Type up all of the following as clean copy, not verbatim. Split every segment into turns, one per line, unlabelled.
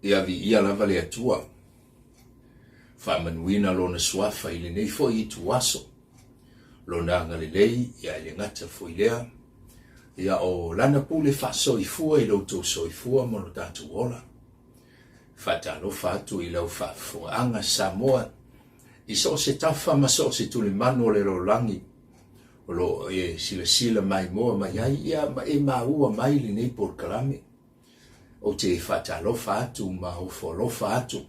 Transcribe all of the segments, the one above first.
ia vi ia lava le atua whaamanuina lona suafa i le nei fo i tuaso lona ngalilei ia le ngata fo i lea ia o lana pule whasoifua i loutou soifua mo no tatu ola whatalofa atu i lau whaafuanga Samoa i so se tafa ma so se tulimano le rolangi o lo e sila mai moa mai ai ia ma e maua mai le nei por kalame o te whatalofa atu ma o folofa atu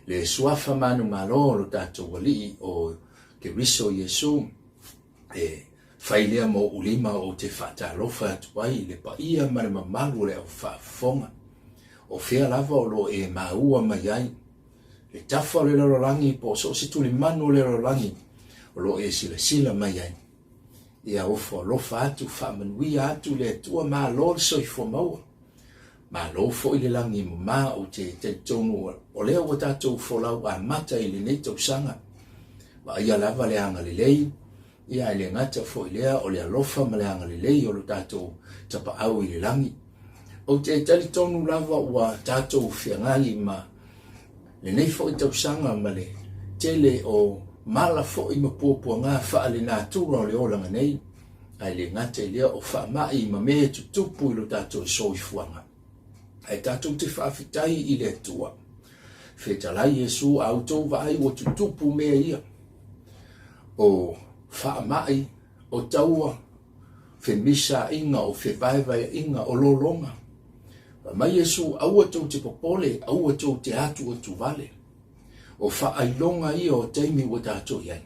le suafa manu malo lo tatu wali o ke riso Yesu e failea mo ulima o te whatalofa atu ai le pa ia ma le mamalu le au whaafonga o fea lava o lo e maua mai ai le tafa le rolangi po so se tulimano le rolangi o lo e sila mai ai ia o folofa atu whaamanuia atu le tua ma lo soifo maua ma lo fo i le langi ma o te tonu o leo o tatou folau a mata i le nei tausanga ma ia lava le anga le lei ia le ngata fo i lea o le alofa ma le anga le lei o lo tatou tapa au i le langi o te tonu lava ua tatou whiangai ma le nei fo i tausanga ma le tele o mala fo i mapopua ngā wha le nā tura o le olanga nei ai le ngata i lea o wha mai ma me tutupu i lo tatou soifuanga ai tatou te whaafitai i le tua. Whetalai Yesu au tau vai o tutupu mea ia. O whaamai, o taua, whemisa inga o whewaiwai inga o lolonga. Mai Yesu au tau te popole, au tau te atu o tuvale. O whaailonga ia o Taimi o tatou iai.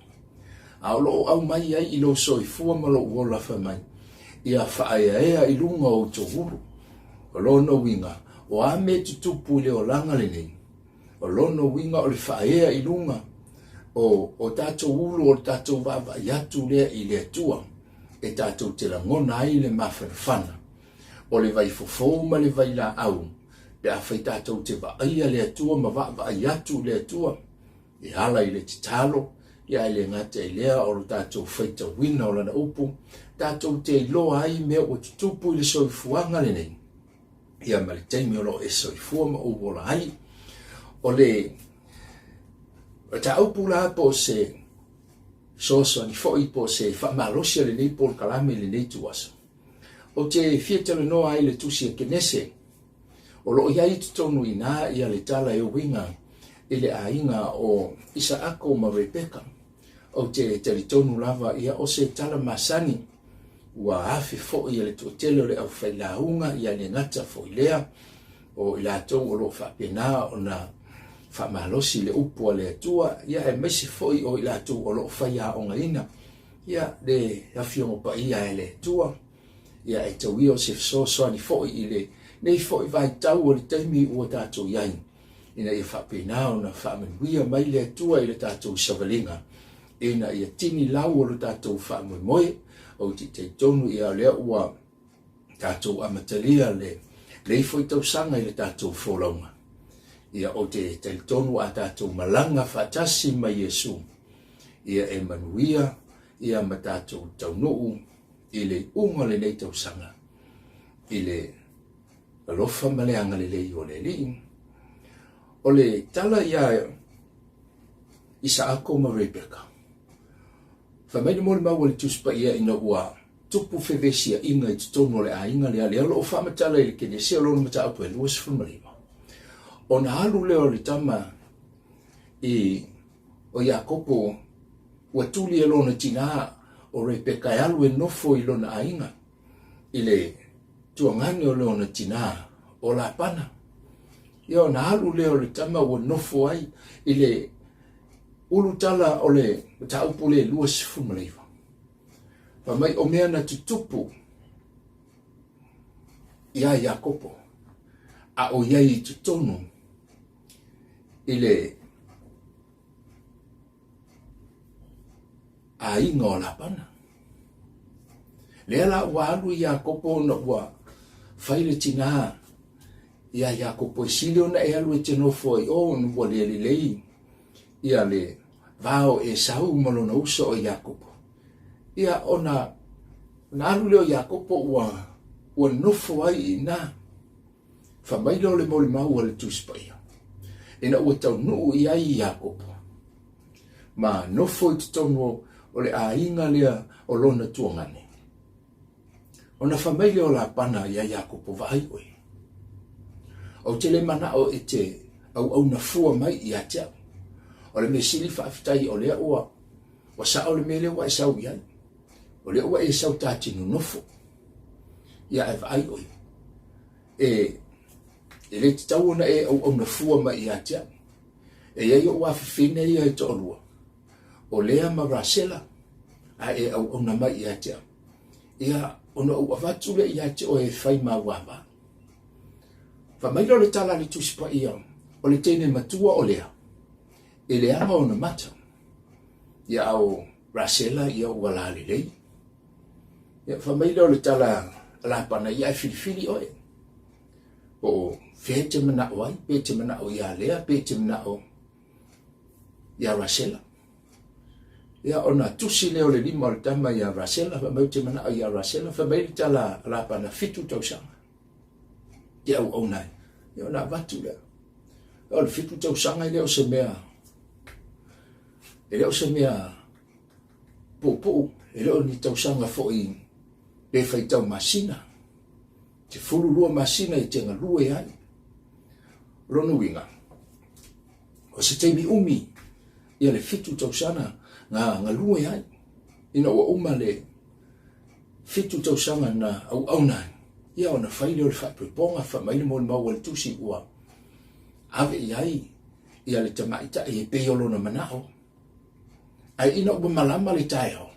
Au lo au mai ai i lo soifua ma lo uola whamai. Ia whaaea i lunga o tohuru. O lono winga. O ame tutupu le o langa le nei. O lono winga o le whaea i lunga. O tatou ulu o tatou vava iatu lea i le atua. E tatou te la ngona ai le mawhanawhana. O le vai fofou ma le vai la au. Le awhai tatou te vaia le atua ma vava iatu le atua. E hala i le titalo. Ia le ngata i lea o tatou whaita wina o lana upu. Tatou te iloa ai mea o tutupu i le soifuanga le nei. Ia ma le Taimi o lo e soifua ma uwola ai. O le ta upu la po se Sosene fo i po se whamalosia le nei por kalame le nei tuasa. O te fietale noa ai le tusi e kenese. O lo iai tutonu ina ia le tala e winga i le ainga o Isaako ma Rebeka. O te teritonu lava ia o se tala masani. Ua hafi fo i le tuatele le au whailaunga ia le ngata fo i lea o i lātou o lo whapena o na whamalosi le upua le atua ia e mesi fo i o i lātou o lo whaia o ngaina ia le hawhiongo pa ia e le atua ia e tau i o se Sosene fo i le nei fo i vai tau o le Taimi ua tātou iai ina i whapena o na whamenuia mai le atua i le tātou savalinga ina i a tini lau o le tātou whamemoe o te tonu ia lea ua tātou amatalia le foi tausanga i le tātou wholaunga. Ia o te tonu a tātou malanga whatasi mai Yesu. Ia e manuia, ia ma tātou taunuu i le unga le nei tausanga. I le alofa maleanga le lei o le li. O le tala ia Isaako ma Rebeka. Whamaini mole maua le tuspa ia ina ua tupu whewesia inga i tutono le a inga le a lea lo o whamatala i le kene sea lo mata apu e luas whamarima. O na halu leo le tama i o Iakopo ua tuli e lona tina o Rebeka e alu e nofo i lona a inga i le tuangane o lona tina o la pana. Ia o na halu leo le tama ua nofo ai i le ulutala o le taupu le luas fumaleiva. Mai o mea na tutupu ia Iakopo a o iai tutonu i le a inga o la pana. Lea la ua alu Iakopo na ua whaile tina ia Iakopo i silio na e alu e tenofo i o nua le lei ia le vao e sau malona usa o Iakopo. Ia ona na alu leo Iakopo ua nofo ai i na Whamaila o le mole mau o le tusipaia. Ina ua tau nuu i ai i Iakopo. Ma nofo i tonu o le ainga lea o lona tuangane. Ona whamaila o la pana i a Iakopo vai oe. O te le mana o e te au na fua mai i a te au. O le me sili whaafitai o lea ua. Wa sa o le mele ua e sau i ai. O lea ua e sau tātinu nofo. Ia e vai oe. E le te tau ona e au na fua mai i a te au. E iai o wafifine ia e to olua. O lea ma Rasela. A e au na mai i a te au. Ia ona au avatu le i a te o e whai ma wama. Whamaila le tala le tusipa ia. O le tene matua o lea. E le anga o na mata. Ia au Rasela ia o walale lei. Ia whamaila o le tala la pana ia e filifili oe. O fe te mana o ai, pe te mana o ia lea, pe te mana o ia Rasela. Ia ona tusi leo le lima o le tama ia Rasela, whamau te mana o ia Rasela, whamaila tala la pana fitu tausanga. Ia au nai. Ia ona vatu lea. O le fitu tausanga i leo se mea. E leo se mea po, e leo ni tausanga fo i le whaitau masina. Te fulu lua masina i te ngalua e ai. Rono winga. O se Taimi umi, ia le fitu tausanga nga ngalua e ai. Ina ua uma le fitu tausanga na au nai. Ia ona whaile o le whaipoiponga, whamaile mo le maua le tusi ua. Ave i ai, ia le tamaita e peolo na manao. Ai ina ua malama le taeo.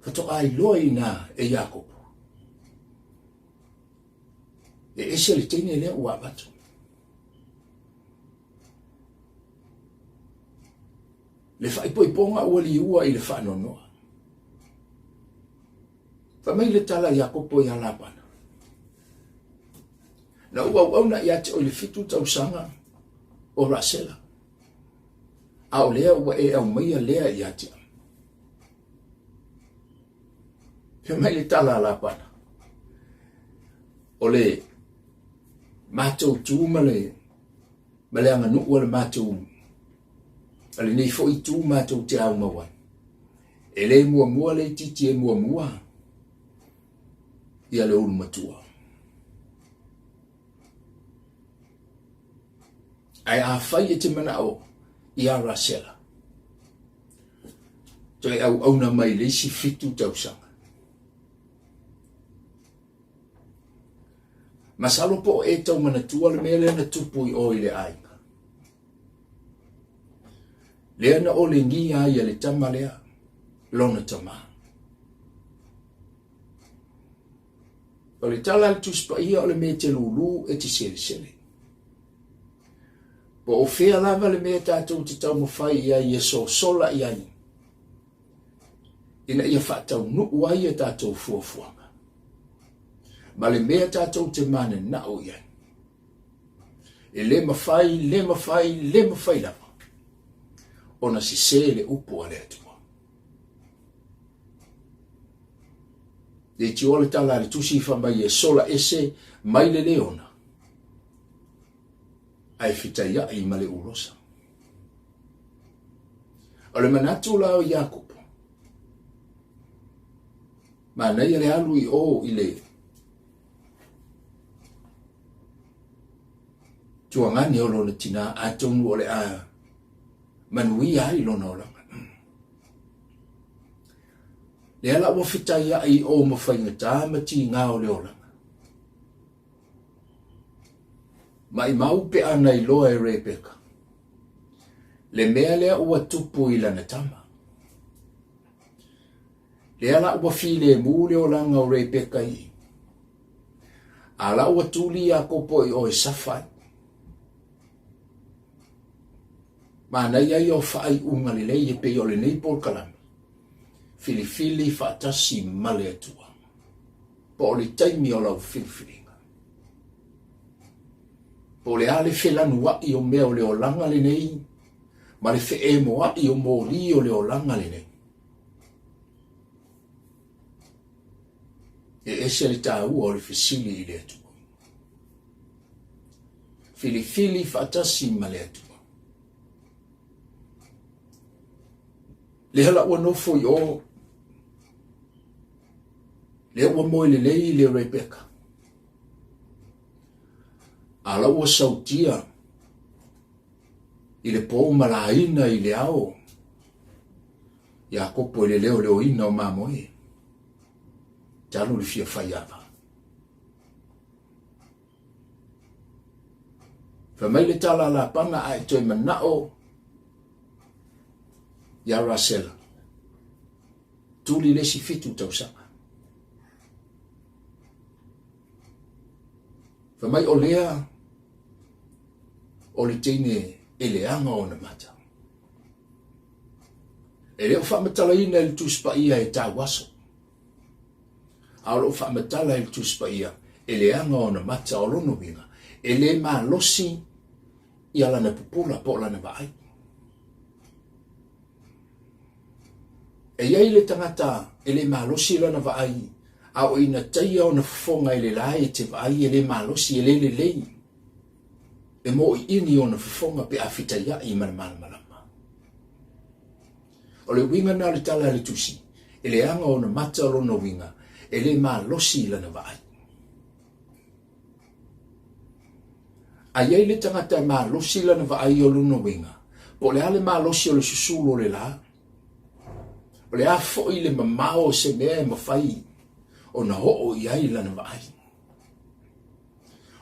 Fato ai loi na e Iakopo. E ese le teine lea ua abatu. Le whaipoiponga ua li ua i le whaanonoa. Whamai le tala Iakopo i alapana. Na ua na i ate o le fitu tausanga o Rasela. A o lea ua e au maia lea i ate. Whamai le tala alapana. O le mātou tūma le anga nuu le mātou ale nei fo i tū mātou te au mawai. E le mua le titi e mua. Ia le ulu matua. Ai a whai e te mana o i a Rasela. Toi au na mai le si fitu tausanga. Masalo po e tau mana tua le mele na tupu i o i le ainga. Lea na o le ngia ia le tama lea, lona tama. O le tala le tuspa ia o le mea te lulu e te sele. Po o fea lava le mea tātou te tau mawhai ia ia sola ia ni. Ina ia whaatau nuku ai ia tātou fuafuanga. Ma le mea tātou te mane na o ia. E le mawhai lava. Ona si se le upo a le atua. Le ti ole tala le tusi whamai e sola ese mai le leona. Ai whitaia i male urosa. O le manatu la o Iakopo. Ma nei le alu i o i le tuangani o lona tina a tonu o le a manui ai lona o langa. Le ala ua whitai ai o mawhaingata mati ngā o le o langa. Mai mau pe ana i loa e Rebeka. Le mea lea ua tupu i lana tama. Le ala ua file mu le o langa o Rebeka i. Ala ua tuli Iakopo i o e safai. Mana ia o whaai unga le lei e pe o le nei por kalami. Filifili whaatasi male atua. Po o le taimi o lau Filifiliga. Po le ale whelanu wai o mea o le o langa le nei. Ma le whe mo wai o mō li o le o langa le nei. ese le tāua o le fesili i le atua. Filifili whaatasi ma le atua. Le hala ua nofo i o, le ua moe le lei le Rebecca. Ala ua sautia i le pou malaina i le ao. Ia kopo i le leo ina o mamoe. Talo le fia whaiava. Whamai le tala la pana ai toi manao ia Rasela. Tuli le si fitu tausanga. Whamai o lea o le teine eleanga o na mata. E leo whamatala ina le tuspa ia e tā waso. Aolo whamatala le tuspa ia e leanga o na mata o lono winga. E le maa losi i ala na pupula po ala na vaai. E iai le tangata e le maa losi ala na vaai. A o ina taia o na fonga e le lai e te vaai e le maa losi e le lei. E mo i ini o na fonga pe afita ia i malama. O le winga na le tala le tusi. E le anga o na mata o lono winga. E le maa losi ila na vaai. A iei le tangata maa losi ila na vaai o lono winga. Po le ale maa losi o le susulu o le la. O le a foi le mamao se mea e mawhai. O na ho o iai ila na vaai.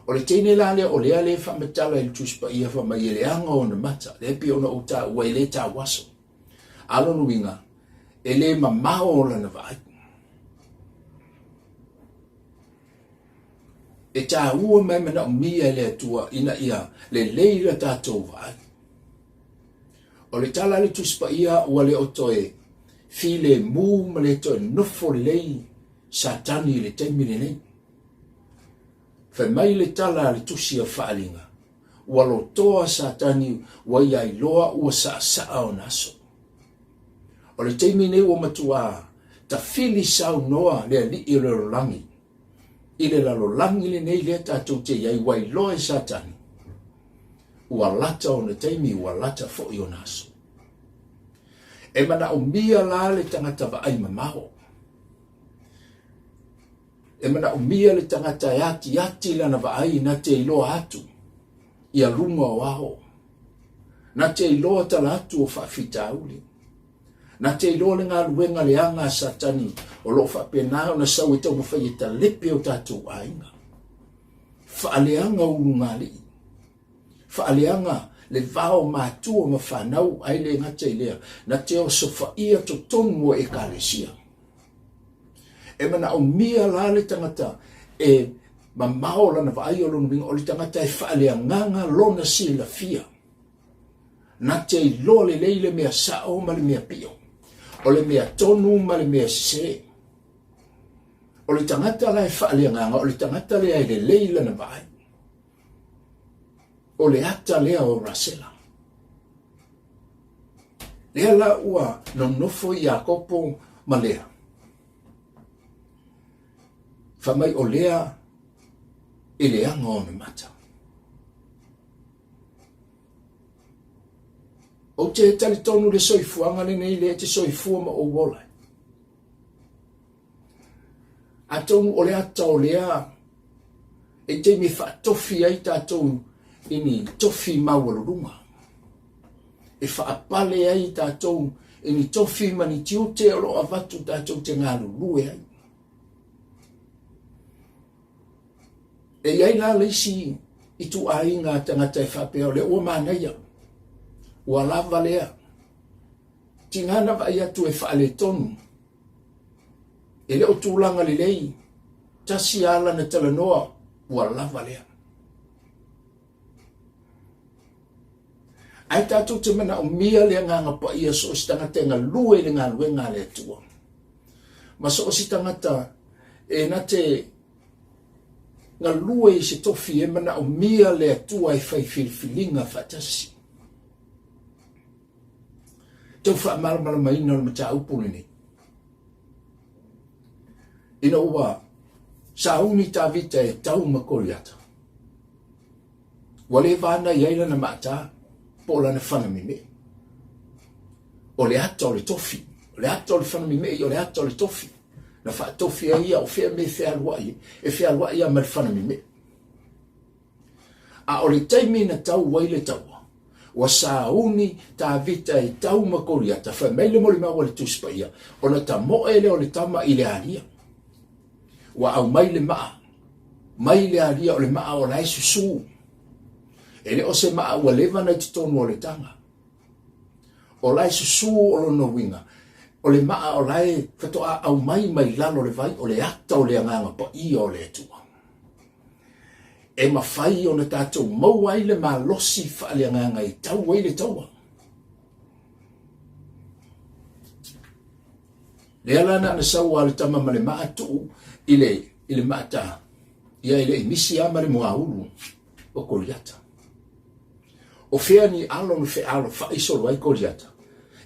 O le teine la le o le ale whamatala il tuspa ia whamai e le anga o na mata. Le pi o na uta ua le ta waso. Alono winga. E le mamao o la na vaai. E tā ua mai mana o mia le atua ina ia le leila tātou vai. O le tala le tuspa ia ua le otoe fi le mū ma le toe nofo lei satani le Taimi le nei. Whai mai le tala le tusi a whaalinga. Ua lo toa satani ua iai loa ua saa o naso. O le Taimi nei ua matua ta fili sau noa le ali i le rolangi. I le lalolangi le nei le tātou te iai wai loe satani. Ua lata o na Taimi ua lata fo i o naso. E mana o mia la le tangata vaai mamao. E mana o mia le tangata ati lana vaai na te iloa atu. Ia lunga o aho. Na te iloa tala atu o whaafita uli. Na te iloa le ngā luenga le anga satani o lo whapena o na sau e tau mawhai e ta lepe o tātou ainga. Whaaleanga ulu ngā li. Whaaleanga le vao mātua ma whanau ai le ngata i lea. Na te o sofa ia to tonu e kālesia. E mana o mia la le tangata e mamao lana vaai o lonu winga o le tangata e whaaleanganga lona si la fia. Na te iloa le leile mea sao ma le mea pio. O le mea tonu ma le mea se. O le tangata la e whaaleanganga, o le tangata lea e le leila na vai. O le ata lea o Rasela. Lea la ua nonofo i a kopo ma lea. Whamai o lea e leanga o na mata. O te tali tonu le soifuanga le nei le te soifua ma o wola. A tonu o le ata o lea e te mi wha tofi ai tātou ini tofi mawalurunga. E wha apale ai tātou ini tofi mani tiu te oro avatu tātou te ngā lulue ai. E iai la leisi i tu ai ngā tangata e whapea o le ua mānaia. Ua lava lea. Tingana vai atu e whaale tonu. E leo tūlanga le lei. Tasi ala na talanoa. Ua lava lea. Ai tātou te mana o mia lea nganga pa ia so si tangata ngā lue le ngā lue ngā lea tua. Ma so si tangata e na te ngā lue i se tofi e mana o mia lea tua e whai Filifiliga whatasi. Tau wha maramara maina o mata upule ni. Ina ua sauni tavita e tau makoriata. Wale vana yaila na mata pola na fana mime. O le ata o le tofi, o le ata o le fana mime, o le ata o le tofi. Na fa tofi ia o fea me fea luai, e fea luai ia ma le fana mime. A o le taimi na tau waile taua. Wa sauni tavita e tau makoriata, fa meile mo le maua le tuspa ia, o na ta moe le o le tama i le alia. Wa au mai le alia o le maa o lai susu. Ele o se maa ua lewa na te tonu o le tanga. O lai susu o lo no winga. O le maa o lai katoa au mai lalo le vai o le ata o le anganga pa ia o le atua. E mawhai o na tātou mauai le maa losi wha le anganga i tau wai le taua. Le alana na saua le tama ma le maa tuu ile mata. Ia ile imisi ama le mua ulu o koriata. O fea ni alo no fe alo fa isolo ai koriata.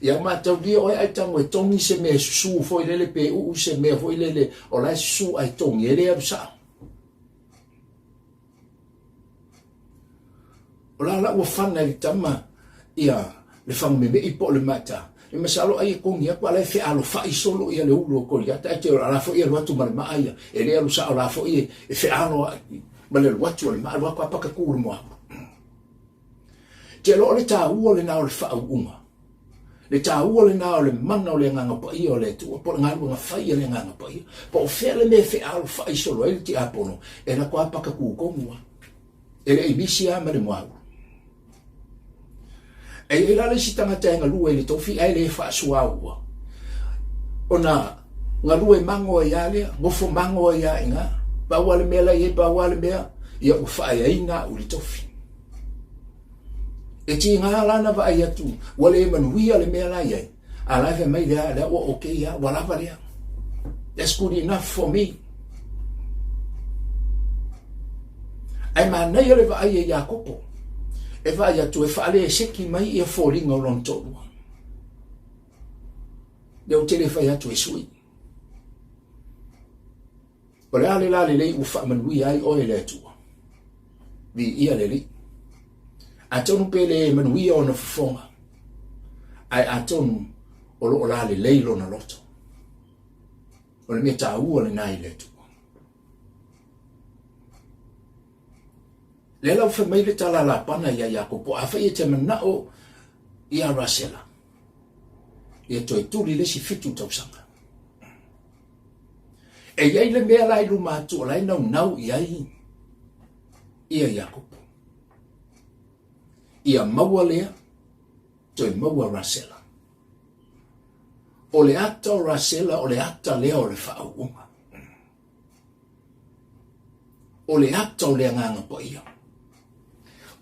Ia mata dia oi ai tango e tongi se me susu foi lele pe u se me foi lele o lai susu ai tongi ele absa. O la ua whana li tama ia le whangmeme i po le mata. I masalo ai kongi aku alai fe alo fa isolo ia le ulu o koriata. E te o la fo ia le watu ma le maaya. E le alu sa o la fo ia e fe alo ma le watu o le maa wako apaka kuru moa. Te lo le tāua le nao le whaauunga. Le tāua le nao le mana o le nganga pa ia o le tua. Po le ngalu nga whai le nganga pa ia. Po o whele me whi alo whai solo ele ti apono. E na kua paka kukongua. Ele e misi ama le moaru. E e lale si tangata e ngalua ele tofi e le wha suaua. O na ngalua e mango e alea. Ngofo mango e a inga. Bawa le mea la ie bawa le mea. Ia u whae aina u le tofi. E ti ngā lana wa ai atu, wale e manuia le mea lai ai. A lai fe mai lea o okay ya, walava lea. That's good enough for me. Ai manai le wa ai e Jakopo. E wa ai atu e whaale e seki mai e fōringa o lon tōrua. Leo tele whai atu e sui. O le ale la le lei u wha manuia ai o e le atua. Vi ia le li. Atonu pele manuia o na fufonga. Ai atonu o lo la le leilo na loto. O le mea tāua le nai le tua. Le lau fe mai le tala la pana ia Jakopo. A whai e te manao ia Rasela. Ia toi turi le si fitu tausanga. E iai le mea lai lumatu o lai nau iai. Ia Jakopo. Ia maua lea, toi maua Rasela. O le ata o Rasela, o le ata lea o le whaauunga. O le ata o le anganga po ia.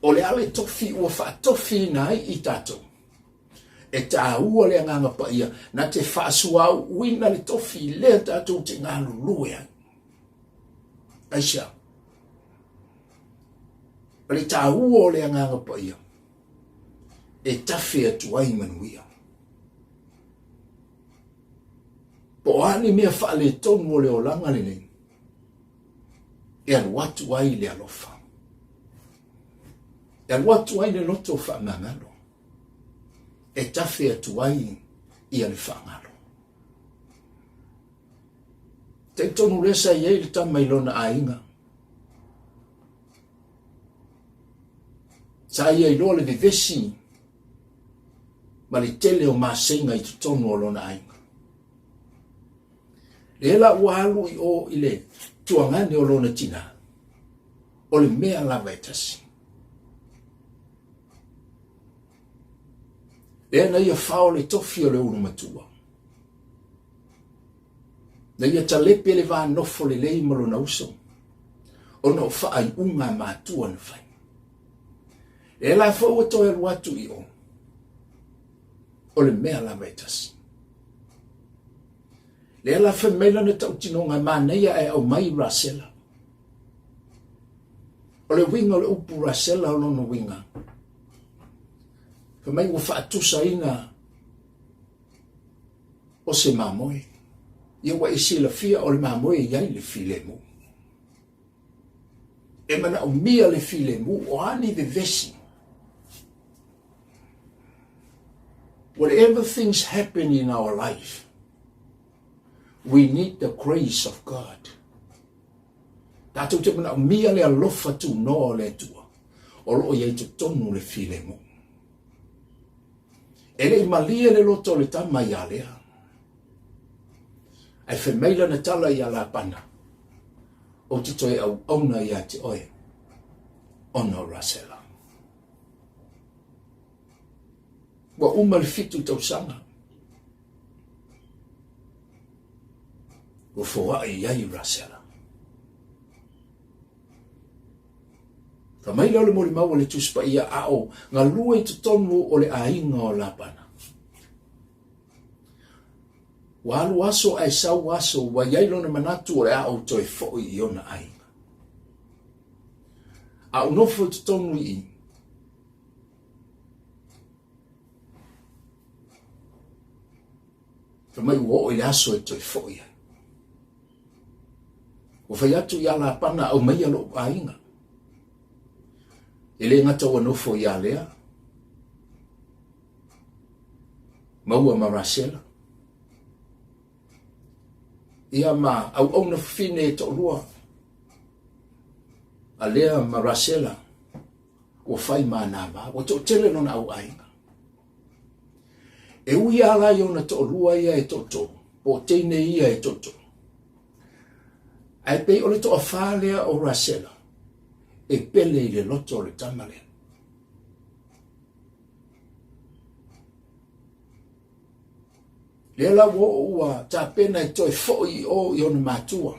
O le ale tofi ua wha tofi nai i tatou. E tā ua le anganga po ia, na te whaasuau uina le tofi lea tatou te ngā lulue ai. Aisha. O le tā ua o le anganga po ia. E tafe atu ai manuia. Po ani mea whaale tonu o le o langa le nei. E alu atu ai le alofa. E alu atu ai le loto wha mangalo. E tafe atu ai ia le whaangalo. Te tonu resa iei le tama ilona ainga. Sa ia ilo le vivesi. Ma le tele o masenga i tutonu o lona ainga. Le la walu i o ile tuangane o lona tina. O le mea lava etasi. Le na ia whao le tofi o le unu matua. Na ia talepe le vā nofo le lei malo na uso. O na o whaai unga mātua na whai. Le la whao ato e watu i o. O le mea la metasi. Le ala fe mela na tau tinonga maneia e au mai Rasela. O le winga o le upu Rasela o nono winga. Fe mai ua whaatusa ina o se mamoe. Ia wa isi la fia o le mamoe iai le file mo. e mana o mia le file mu o ani vevesi. Whatever things happen in our life, we need the grace of God. Tātou te mana o mia le alofa tu no le tua. O loo iei te tonu le file mu. Ele I malia le loto le tama ia lea. Ai whemeila na tala ia la pana. O te toi au auna ia te oe. Ono rasela. Wa uma le fitu tau sanga. Wa fua iai rasela. Ka mai lau le mole maua le tuspa ia ao. Ngā lua I te tonu o le ainga o la pana. Wa alu aso ai sau aso wa iai lona manatu o le ao toi fo I ona ainga. Au nofo te tonu I. Ka mai ua o le aso e toi fo ia. O fai atu ia la pana au mai alo ainga. Ele ngata o nofo ia lea. Maua marasela. Ia ma au na fine e to lua. A lea marasela. O fai manava. O to tele non au ainga. E ui ala I ona to lua ia e toto. Po teine ia e toto. Ai pe ole to afalea o rasela. E pele I le loto le tamale. Le la wo ua ta pena I toi foi o I ona matua.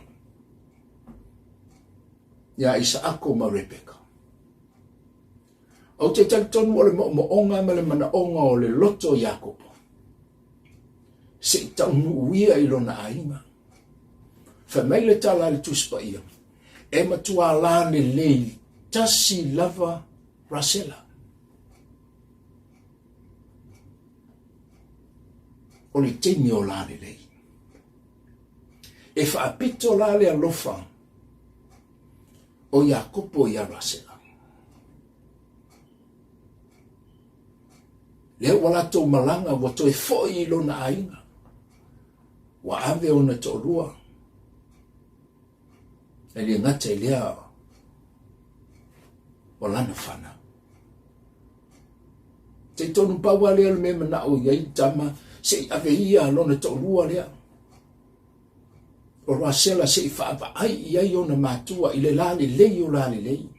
Ia isa ako ma Rebeka. O te talitonu o le mo onga ma le mana onga o le loto Jakopo. Se taunu uia I lona ainga. Fa mai le tala le tuspa ia. E matua la le lei tasi lava rasela. O le teni o la le lei. E fa apito la le alofa o Jakopo ia rasela. Le wala tau malanga wa toi foi I lona ainga. Wa ave ona to lua. E le ngata I lea o lana whana. Te tonu paua lea le mema na o iei tama se I ave ia lona to lua lea. O rasela se I whaapa ai iei ona matua I le lale lei o lale lei.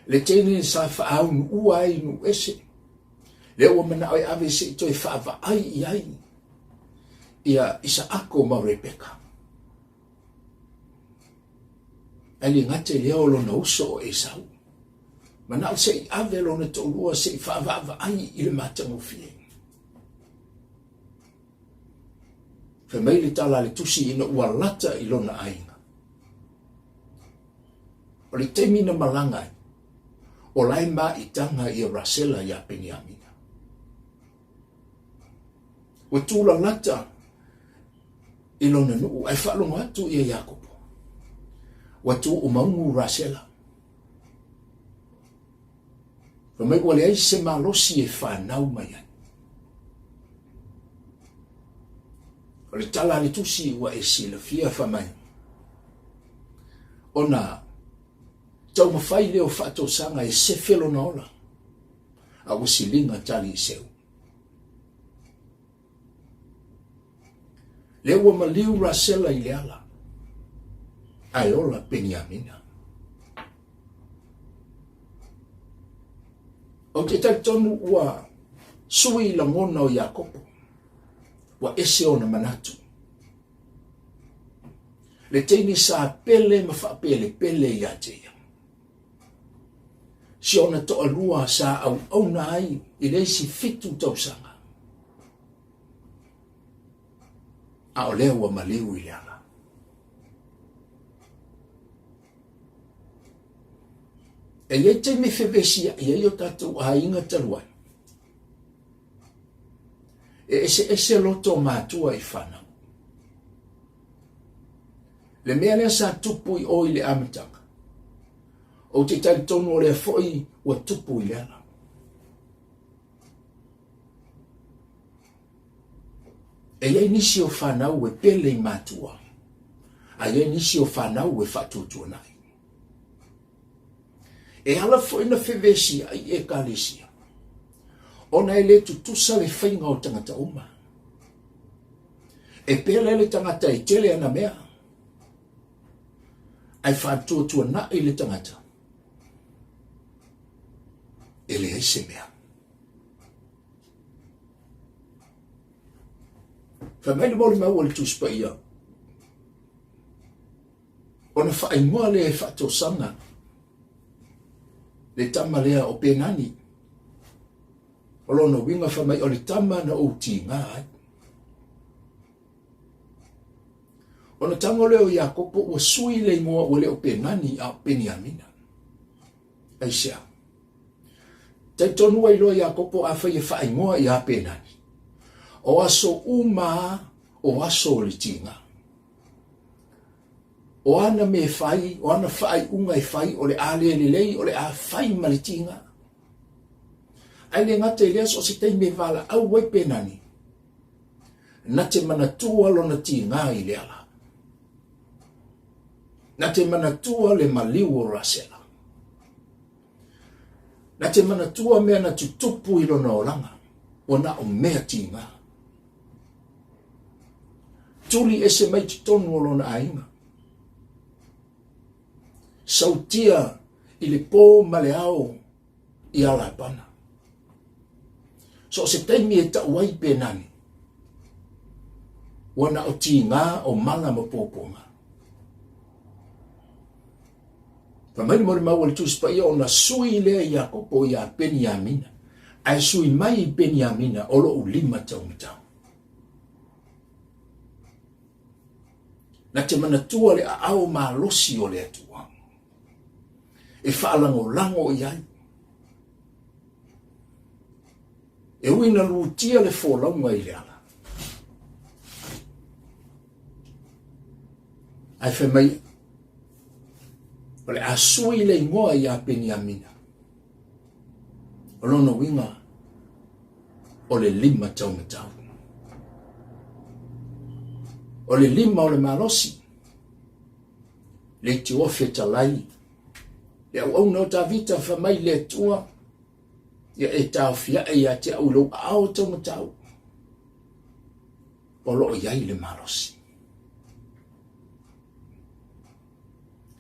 Le tene sa whaau nu ua ai nu ese. Le ua mana oi ave se I toi whaapa ai iei. Ia isa ako ma Rebeka. Ali ngate leo lona uso o Esau. Mana se I ave lona to lua se I whaava ai I le matango fie. Whamei le tala le tusi ina ua lata I lona ainga. O le Taimi na malangai. O lai ma I tanga I rasela ia Peniamina. O tula lata I lona nuu ai whalonga atu I Jakopo. Watu o maungu rasela. Whamei wale ai se malosi e whanau mai ai. O le tala le tusi wa e sila fia whamai. Ona tau mawhai leo whato sanga e se whelo na ola. A wasilinga tali I seu. Leo maliu rasela I leala. Ai ola Peniamina. O te taitonu ua sui la ngona o Jakopo. Wa ese ona manatu. Le teini sa pele ma fa pele ia tea. Si ona to alua sa au na ai I leisi fitu tausanga. A o leo wa maliu I leala. E iei te me whewesi iei o tātou a inga taruai. E ese loto mātua I whanau. Le mea lea sa tupu I oi le amatanga. O te tali tonu o lea foi ua tupu I leana. E iai nisi o whanau e pele I mātua. A iai nisi o whanau e whatutua nai. E ala foi na whewesi ai e kālesia. Ona e le tutusa le whainga o tangata uma. E pele le tangata e tele ana mea. Ai whatutua nai le tangata. E le eise mea. Whamai le mori mau le tuspa ia. Ona whaingoa le e whatosanga. Le tama lea o penani. O lona winga whamai o le tama na o ti ngā ai. Ona tango leo Iakopo ua sui le ingoa o le o penani a Peniamina. Ai sea. Tai tonua ilo Iakopo a whai e whaingoa I a penani. O aso uma o aso le tinga. O ana me whai, o ana whai unga I whai o le ale le lei o le a whai ma le tinga. Ai le ngata I leas o se tei me vala au wai penani. Na te manatua lo na tinga I le ala. Na te manatua le maliu o rasela. Na te manatua mea na tutupu ilo na olanga. O na o mea tinga. Tuli ese mai titonu o lona ainga. Sautia I le pō maleao I ala pana. So se taimi e tauai penani. Wana o tinga o mana ma pōponga. Pamani mori mau le tuspa ia o na sui lea Iakopo I a Peniamina. Ai sui mai I Peniamina o lo ulima tau. Na te manatua le ao malosi o le atua. E whaalango lango I ai. E uina lutia le wholaunga I le ala. Ai whamai o le asui le ingoa I a Peniamina. O lono winga o le lima tau. O le lima o le malosi. Le te ofe talai. Le au no ta vita whamai le tua. Ia e tau fia e a te au lo ao tau. O lo iai le malosi.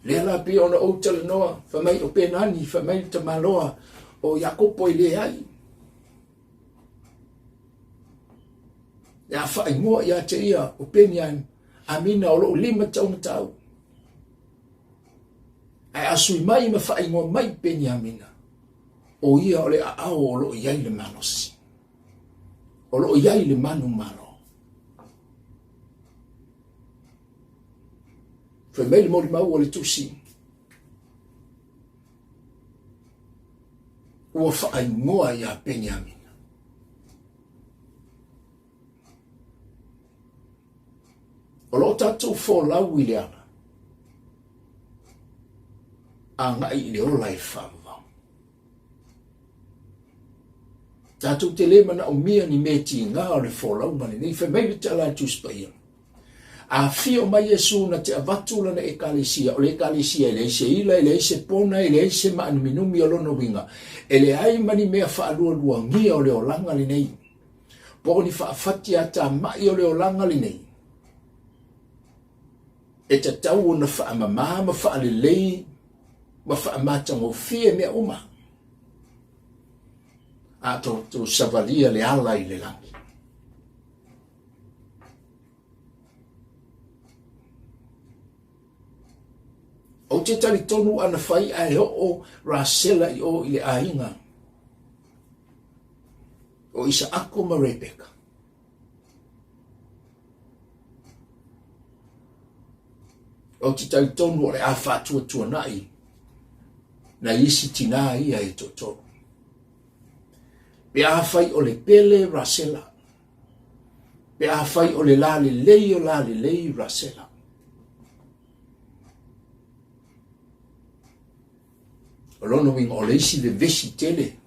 Le ala pia ona o tala noa. Whamai o penani, whamai ta maloa. O Iakopo I le ai. Ia whaingoa ia te ia o Penian Amina o lo lima tau. Ai asui mai ma whaingoa mai Peniamina. O ia o le ao o lo iai le manosi. O lo iai le manu mano. Foi mai le mori mau o le tusi. Ua whaingoa ia Peniamina. O lo tatou wholau I le ana. A ngai I le ola I whamau. Tatou te le mana o mia ni meti ngā o le wholau mani. Nei whamai le tala tuspa ia. A fio mai Yesu na te avatula na ekalisia. O le ekalisia le ise ila, le ise pona, le ise maanu minumi o lono winga. Le ai mani mea whaalua lua ngia o le olanga li nei. Po ni whaafati ata mai o le olanga li nei. E te tau na whaamama, ma whaalelei, ma whaamatanga o fie mea uma. A to savalia le ala I le langi. O te tali tonu ana whai ai o Rasela I o I le ainga. O isa ako ma Rebecca. O te tali tonu o le a whātua nai. Na isi tina ia e totoro. Pe a whai o le pele Rasela. Pe a whai o le lale lei o lale lei Rasela. O lono winga o le isi le vesi tele.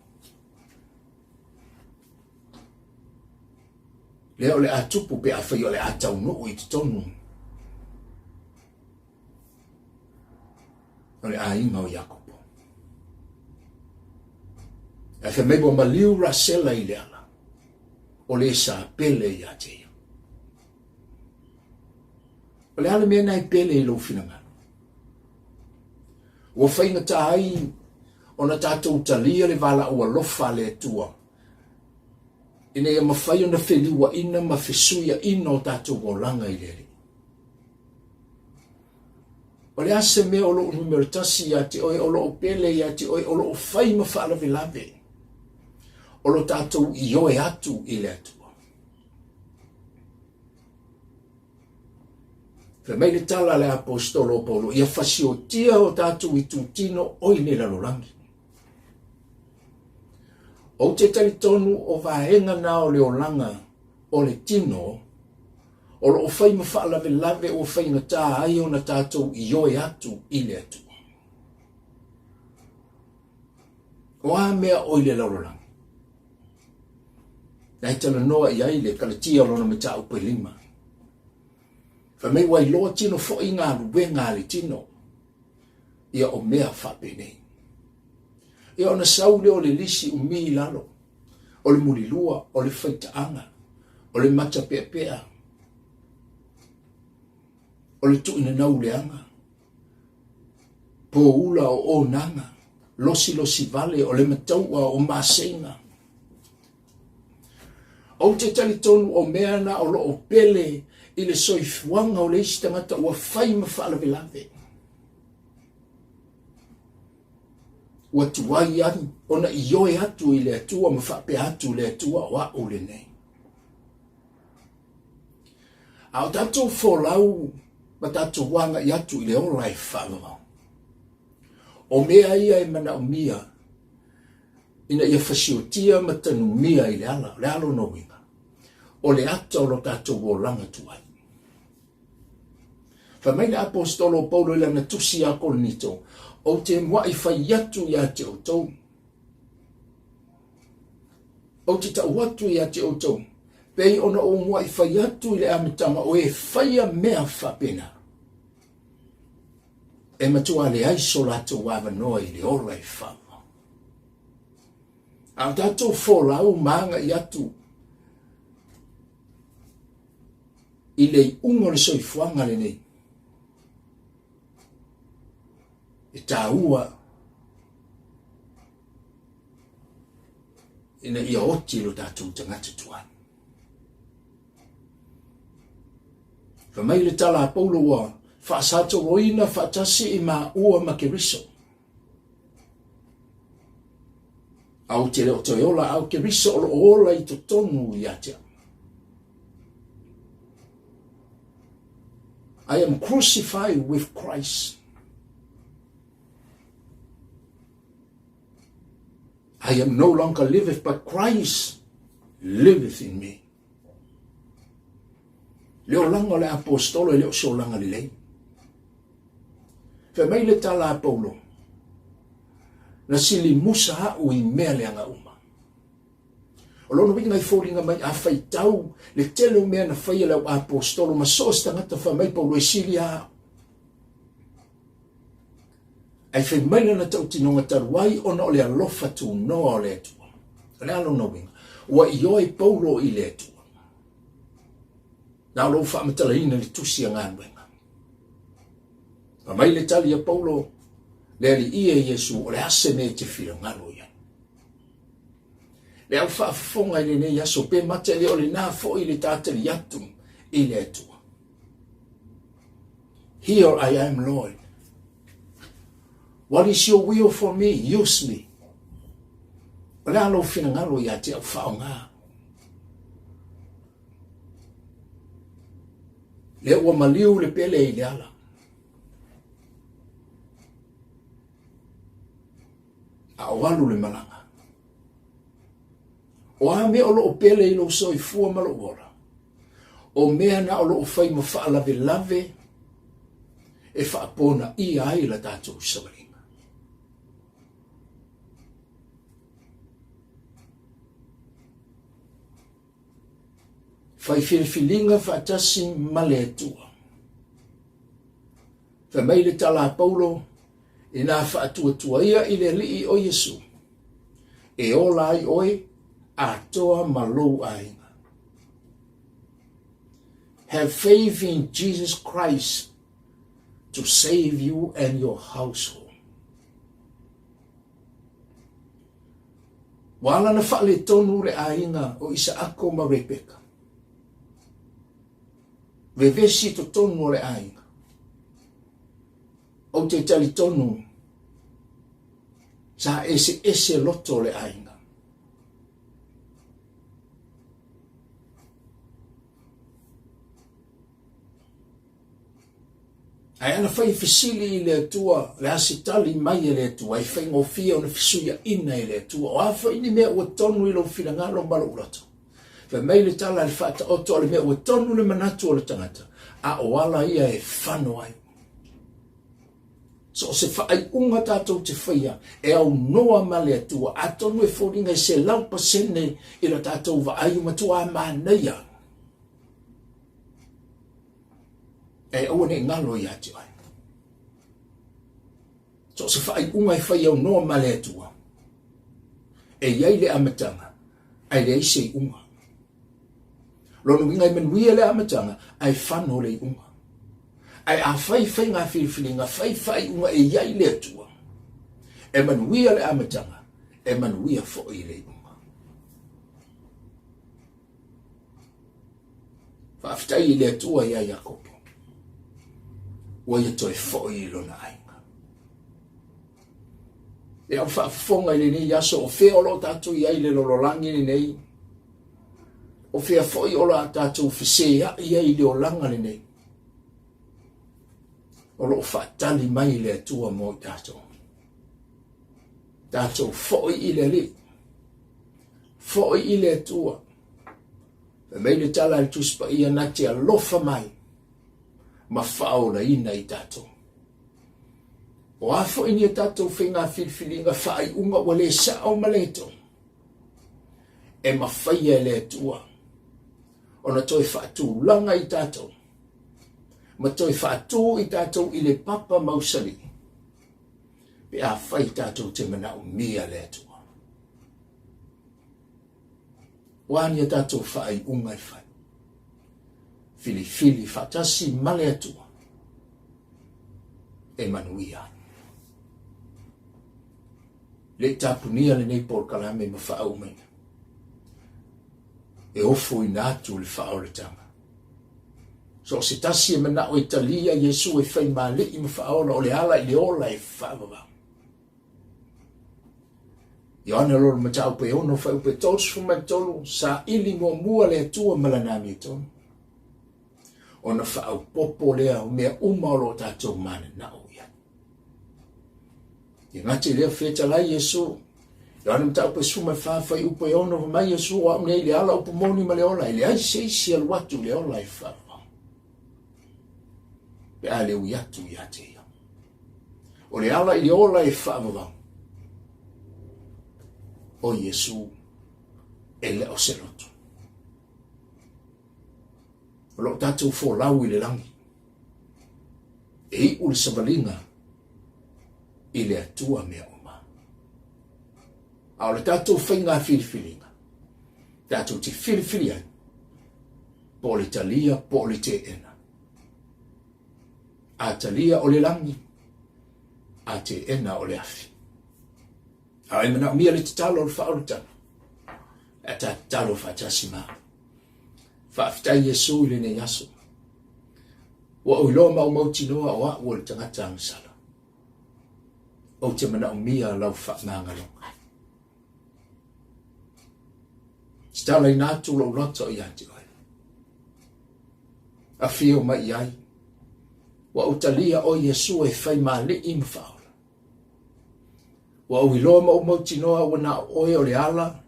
Leo le atupu pe awhai o le atau nuu I te tonu. O le ainga o Iakopo. E wha meibo maliu rasela I le ala. O le sa pele I atea. O le ala mea nai pele I lo finanga. Ua whainga tahai o na tātou talia le wala ua lofa le tua. Ina ia mawhai o na wheliwa ina ma whesuia ina o tātou ngolanga I lere. O le ase mea o loo numeratasi ia te oe o loo pele ia te oe o loo whai ma whaalawe lawe. O lo tātou I oe atu I le atua. Wha mai le tala le apostolo Paulo, ia whasio tia o tātou I tūtino oi ne lalorangi. O te talitonu o vahenga na o le olanga o le tino, o lo whai ma whaalawe lawe o whai na tā ai o na tātou I oe atu I le atua. O a mea oi le lalorangi. Nai tala noa I ai le kalatia o lona me tā upe lima. Fa mei wai loa tino fo I ngā ruwe ngā le tino. Ia o mea whape nei. Ia o na saule o le lisi umi I lalo. O le mulilua, o le whaitaanga. O le mata pea pea. O le tuina nau leanga. Po ula o nanga. Losi losi vale o le mataua o masenga. O te talitonu o mea na o lo o pele I le soifuanga o le isi tangata ua whai ma whaalawe lawe. Ua tuai ani, ona I oe atu I le atua ma whape atu le atua o a o le nei. A o tatou wholau ma tatou wanga I atu I le ola I whaamamau. O mea ia I mana o mia, ina ia whasiotia ma tanu mia I le ala no winga. O le ata o lo tatou o langa tuai. Fa mai le apostolo Paulo ila na tusi a kolonito, o te mua I whai atu I a te otou. O te tau atu I a te otou, pei ona o mua I whai atu I le amitanga o e whaia mea whapena. E matua le aiso lato wawa noa I le ora I whama. A tatou wholau maanga I atu, I le unga le soifuanga le nei. E tā ua ina ia oti lo tātou tangata tuan. Fa mai le tala a Paulo wa whaasato roina whaatasi I mā ua makeriso. Au te leo toi ola au keriso o ola I to tonu I atea. I am crucified with Christ. I am no longer liveth, but Christ liveth in me. Leo langa le apostolo, leo so langa le lei. Fa mai le tala a Paulo. Na sili musa hau I mea le anga uma. O lono winga I fōringa mai a whai tau, le telo mea na whai leo apostolo, ma soos tangata wha mai Paulo e sili a. Ai whai maina na tau tinonga taruai, ona o le alofa tu noa o le atua. Le alo no winga. Ua I oe Paulo I le atua. Na lo wha amatala ina le tusi a ngā wenga. Ma mai le tali a Paulo, le ali ia Yesu, o le ase me te whira ngalo ia. Le au whaafonga I le nei aso, pe mate le o le nā fo I le tātari atu I le atua. Here I am, Lord. What is your will for me? Use me. O le alo whina ngalo ia te au whaonga. Le ua maliu le pele I le ala. A oalu le malanga. O a mea o loo pele I lo soi fua malo ora. O mea na o loo whai ma whaalawe lave e whaapona I ai la tātou sawaringa. Fai Filifiliga whaatasi male atua. Fa mai le tala Paulo i nā whaatua ia i le lii o Yesu. E ola ai oe a toa malou ainga. Have faith in Jesus Christ to save you and your household. Wala na whaale tonu re ainga o Isaako ma Rebeka. Vevesi to tonu re ainga. O te tali tonu sa ese loto le ainga. Ai ana fai fisili i le atua, le asitali mai e le atua, ai fai ngofia o na fisuia ina i le atua, o afa ini mea ua tonu i lo finangalo mala urato. Fai mai le tala le fata oto le mea ua tonu le manatu o le tangata, a o ala ia e whano ai. So se whaai unga tātou te whaia, e au noa ma le atua, a tonu e fōringa se lau pasene i la tātou wa ai umatua a māneia. E au ne ngalo i ati ai. So se whaai unga i whai au noa ma le atua. E iai le amatanga, ai le ise i unga. Lono inga i menuia le amatanga, ai whano le unga. Ai a whai ngā Filifiliga, whai unga e iai le atua. E manuia le amatanga, e manuia fo i le unga. Whaafitai i le atua ia Iakopo. Wa ia toi fo i lona ainga. E au whaafonga i le nei aso o whea olo tātou iai le lololangi ni nei. O whea fo i ola tātou whisea iai le olanga ni nei. O lo whaatali mai le atua mo tātou. Tātou fōi i le li. Fōi i le atua. E mei le tala le tuspa ia nati a lofa mai. Ma whaola ina i tātou. O a fōi ni a tātou whenga Filifiliga whaai unga wa le sao maleto. E ma whaia le atua. O na toi whaatu langa i tātou. Ma toi whaatu i tātou i le papa mausali. Pe a whai tātou te mana o mia le atua. Wāni a tātou whaai ungai whai. Filifili whatasi male atua. E manuia. Le tāpunia le nei por kalame ma whaau meina. E ofu i nātu le whaau le tanga. So se tasi e mana o Italia, Yesu e whai male i mawhaola o le ala i le ola e whaavawa. Ioana loro matau pe ono whai upe tos fumatolu sa ili mua le atua malanami e tonu. Ona whaau popo lea o mea umaro tātou mana na o ia. I ngati lea wheta lai Yesu, ioana matau pe suma whawhai upe ono mai Yesu o au nei le ala upo moni ma le ola, i le aise isi aluatu le ola e whaavawa. Pe a le uiatu i ate ia. O le ala i le ola e whaavawa. O Yesu e le o serotu. O lo tātou fō lau i le langi. E i ule savalinga i le atua mea oma. A o le tātou whainga Filifiliga. Tātou te Filifilia. Po le talia, po le te ena. A talia o le langi. A te ena o le afi. A e mana mia le te talo o le whaorutana. A ta talo whaatasi maa. Whaafitai Yesu i le nei aso. Wa o iloa mau mauti noa o a ua le tangata angasala. O te mana o mia lau whaangangalonga. Stala i nātu lau rata o i ati ai. A fio mai ai. Wa o talia o Yesu e whai male i mwhaola. Wa o iloa mau mauti noa wana oe o le ala.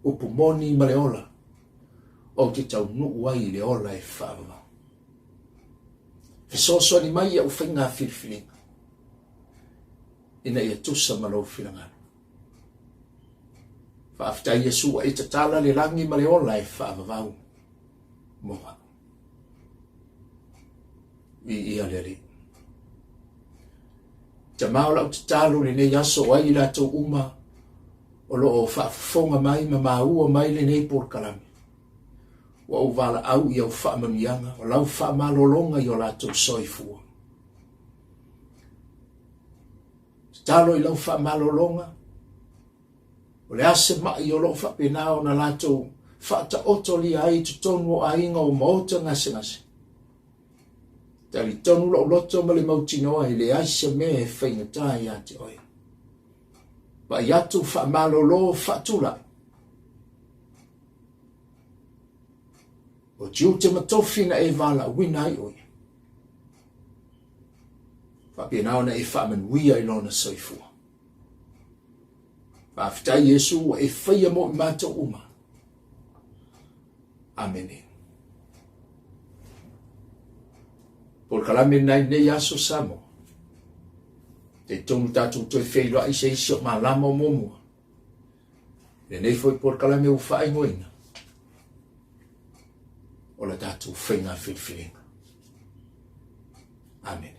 Upumoni ma le ola. O te tau nuu ai le ola e whaava. Fesoso ni mai au whainga Filifiliga. Ina ia tusa malau whilangana. Whaafitai Yesu e te tala le langi ma le ola e whaava vau. moha. I alele. Te maola o te talo le nei aso ai la tau uma o lo o whaafonga mai ma maua mai le nei por kalame. Wa o wala au i au whaamanianga o lau whaamalolonga i o la tau soifua. Te talo i lau whaamalolonga o le ase mai o lo whaapenao na la tau whaata oto li ai tu tonu o ainga o maota ngase ngase. Tali tonu lo loto ma le mautinoa i le aise me e whaingatai a te oi. Wa i atu whaamalolo whaatula. O tiu te matofi na e wala wina i oi. Whaapenao na e whaamanuia i lona soifua. Whaafitai Yesu e whaia mo i mata uma. Amene. Por kalame nai nei aso samo. Te tonu tatu toi wheiloa i se isi o malama o momua. Le nei foi por kalame u whae ngoina. O la tatu whainga Filifiliga. Amen.